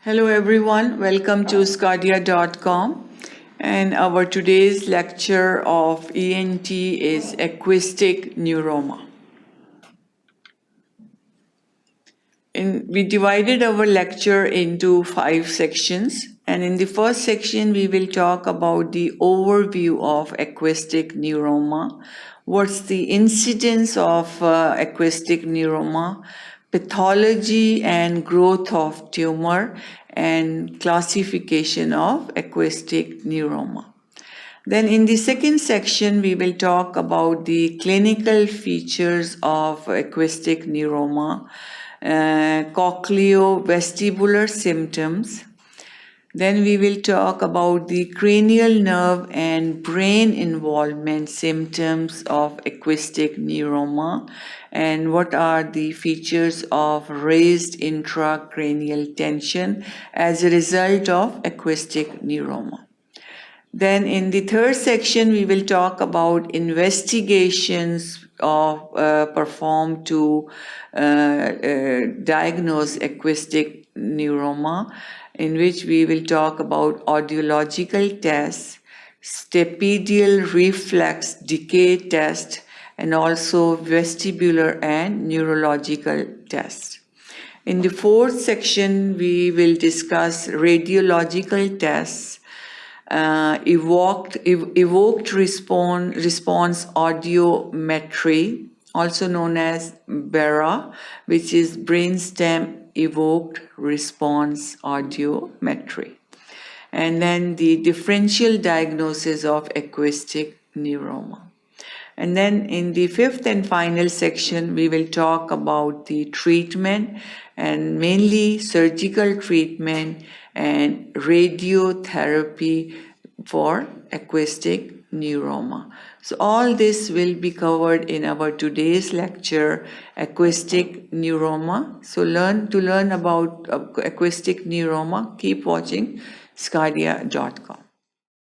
Hello everyone, welcome to sqadia.com, and our today's lecture of ENT is acoustic neuroma. We divided our lecture into 5 sections, and in the first section we will talk about the overview of acoustic neuroma, what's the incidence of acoustic neuroma, pathology and growth of tumor, and classification of acoustic neuroma. Then in the second section, we will talk about the clinical features of acoustic neuroma, cochleo-vestibular symptoms. Then we will talk about the cranial nerve and brain involvement symptoms of acoustic neuroma and what are the features of raised intracranial tension as a result of acoustic neuroma. Then in the third section, we will talk about investigations performed to diagnose acoustic neuroma, in which we will talk about audiological tests, stapedial reflex decay test, and also vestibular and neurological tests. In the fourth section, we will discuss radiological tests, evoked response audiometry, also known as BERA, which is brainstem evoked response audiometry, and then the differential diagnosis of acoustic neuroma. And then in the fifth and final section, we will talk about the treatment and mainly surgical treatment and radiotherapy for acoustic neuroma. So all this will be covered in our today's lecture, acoustic neuroma. So to learn about acoustic neuroma, keep watching sqadia.com.